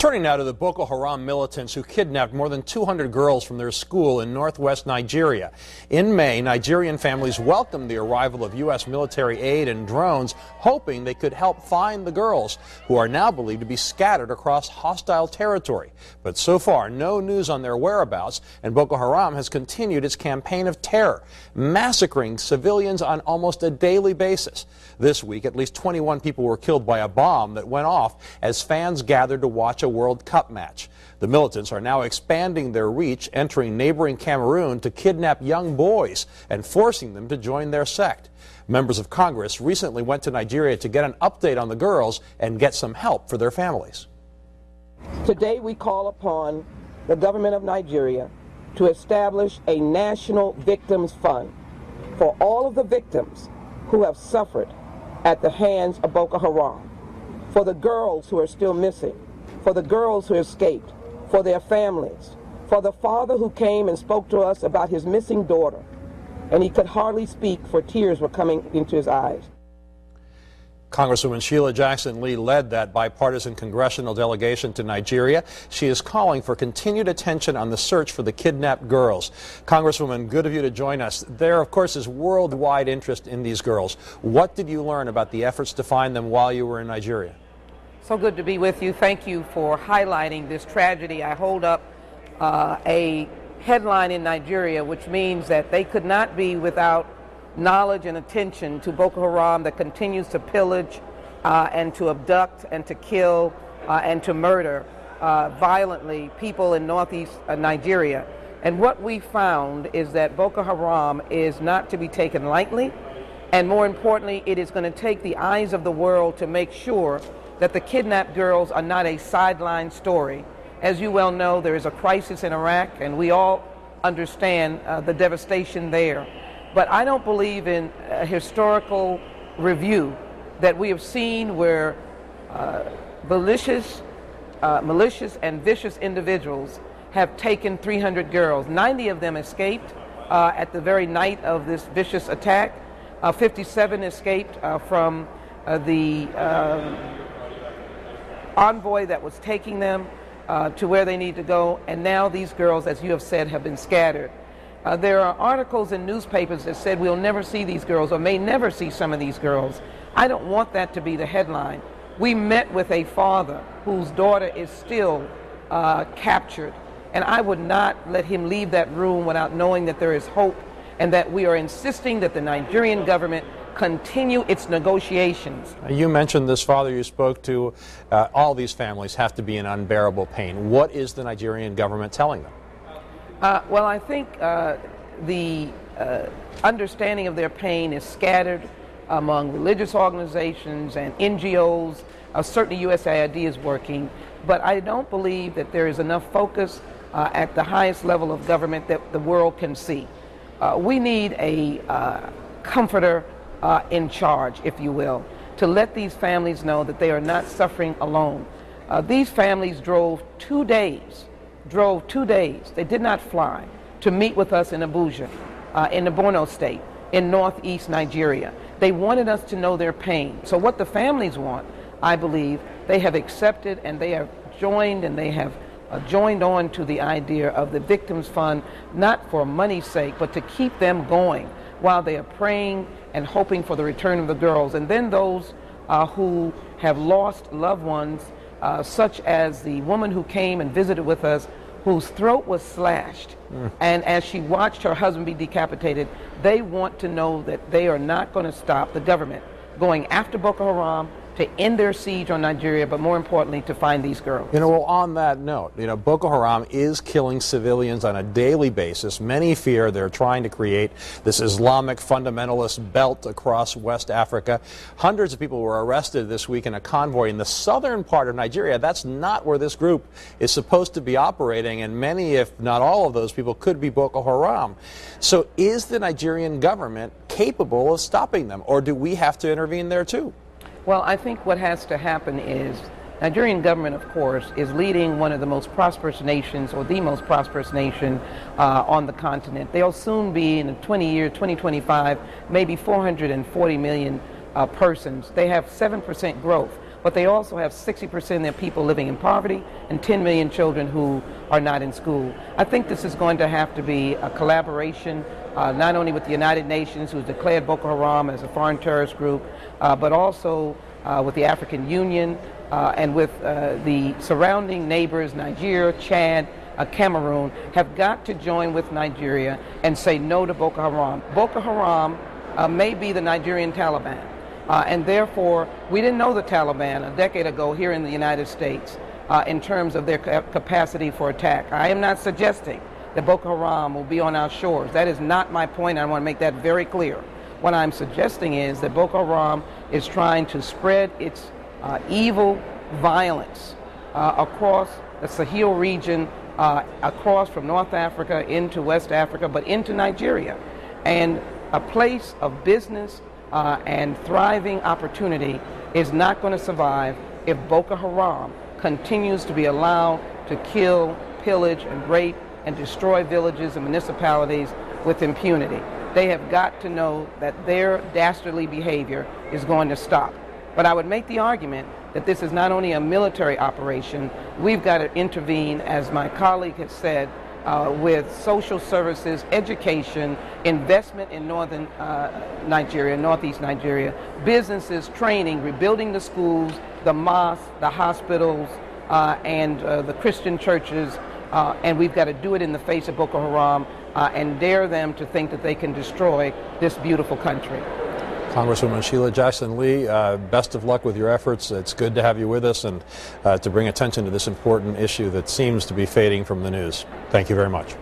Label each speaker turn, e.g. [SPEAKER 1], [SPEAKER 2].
[SPEAKER 1] Turning now to the Boko Haram militants who kidnapped more than 200 girls from their school in northwest Nigeria. In May, Nigerian families welcomed the arrival of U.S. military aid and drones, hoping they could help find the girls, who are now believed to be scattered across hostile territory. But so far, no news on their whereabouts, and Boko Haram has continued its campaign of terror, massacring civilians on almost a daily basis. This week, at least 21 people were killed by a bomb that went off as fans gathered to watch a World Cup match. The militants are now expanding their reach, entering neighboring Cameroon to kidnap young boys and forcing them to join their sect. Members of Congress recently went to Nigeria to get an update on the girls and get some help for their families.
[SPEAKER 2] Today we call upon the government of Nigeria to establish a national victims fund for all of the victims who have suffered at the hands of Boko Haram, for the girls who are still missing, for the girls who escaped, for their families, for the father who came and spoke to us about his missing daughter, and he could hardly speak for tears were coming into his eyes.
[SPEAKER 1] Congresswoman Sheila Jackson Lee led that bipartisan congressional delegation to Nigeria. She is calling for continued attention on the search for the kidnapped girls. Congresswoman, good of you to join us. There, of course, is worldwide interest in these girls. What did you learn about the efforts to find them while you were in Nigeria?
[SPEAKER 3] So good to be with you. Thank you for highlighting this tragedy. I hold up a headline in Nigeria, which means that they could not be without knowledge and attention to Boko Haram that continues to pillage and to abduct and to kill and to murder violently people in northeast Nigeria. And what we found is that Boko Haram is not to be taken lightly, and more importantly, it is going to take the eyes of the world to make sure that the kidnapped girls are not a sideline story. As you well know, there is a crisis in Iraq, and we all understand the devastation there. But I don't believe in a historical review that we have seen where malicious and vicious individuals have taken 300 girls. 90 of them escaped at the very night of this vicious attack. 57 escaped from the envoy that was taking them to where they need to go. And now these girls, as you have said, have been scattered. There are articles in newspapers that said we'll never see these girls or may never see some of these girls. I don't want that to be the headline. We met with a father whose daughter is still captured, and I would not let him leave that room without knowing that there is hope and that we are insisting that the Nigerian government continue its negotiations.
[SPEAKER 1] You mentioned this father you spoke to. All these families have to be in unbearable pain. What is the Nigerian government telling them?
[SPEAKER 3] Well, I think the understanding of their pain is scattered among religious organizations and NGOs. Certainly USAID is working, but I don't believe that there is enough focus at the highest level of government that the world can see. We need a comforter in charge, if you will, to let these families know that they are not suffering alone. These families drove 2 days. They did not fly to meet with us in Abuja, in the Borno state, in northeast Nigeria. They wanted us to know their pain. So what the families want, I believe, they have accepted, and they have joined, and they have joined on to the idea of the Victims Fund, not for money's sake, but to keep them going while they are praying and hoping for the return of the girls. And then those who have lost loved ones, such as the woman who came and visited with us, whose throat was slashed, and as she watched her husband be decapitated, they want to know that they are not going to stop the government going after Boko Haram to end their siege on Nigeria, but more importantly, to find these girls.
[SPEAKER 1] Well, on that note, Boko Haram is killing civilians on a daily basis. Many fear they're trying to create this Islamic fundamentalist belt across West Africa. Hundreds of people were arrested this week in a convoy in the southern part of Nigeria. That's not where this group is supposed to be operating, and many, if not all of those people, could be Boko Haram. So is the Nigerian government capable of stopping them, or do we have to intervene there too?
[SPEAKER 3] Well, I think what has to happen is Nigerian government, of course, is leading one of the most prosperous nations, or the most prosperous nation on the continent. They'll soon be, in 20 years, 2025, maybe 440 million persons. They have 7% growth. but they also have 60% of their people living in poverty and 10 million children who are not in school. I think this is going to have to be a collaboration, not only with the United Nations, who has declared Boko Haram as a foreign terrorist group, but also with the African Union and with the surrounding neighbors, Nigeria, Chad, Cameroon, have got to join with Nigeria and say no to Boko Haram. Boko Haram may be the Nigerian Taliban, and therefore we didn't know the Taliban a decade ago here in the United States in terms of their capacity for attack. I am not suggesting that Boko Haram will be on our shores. That is not my point. I want to make that very clear. What I'm suggesting is that Boko Haram is trying to spread its evil violence across the Sahel region, across from North Africa into West Africa, but into Nigeria. And a place of business and thriving opportunity is not going to survive if Boko Haram continues to be allowed to kill, pillage, and rape and destroy villages and municipalities with impunity. They have got to know that their dastardly behavior is going to stop. But I would make the argument that this is not only a military operation, we've got to intervene, as my colleague has said, with social services, education, investment in northern Nigeria, northeast Nigeria, businesses, training, rebuilding the schools, the mosques, the hospitals, and the Christian churches, and we've got to do it in the face of Boko Haram and dare them to think that they can destroy this beautiful country.
[SPEAKER 1] Congresswoman Sheila Jackson Lee, best of luck with your efforts. It's good to have you with us and to bring attention to this important issue that seems to be fading from the news. Thank you very much.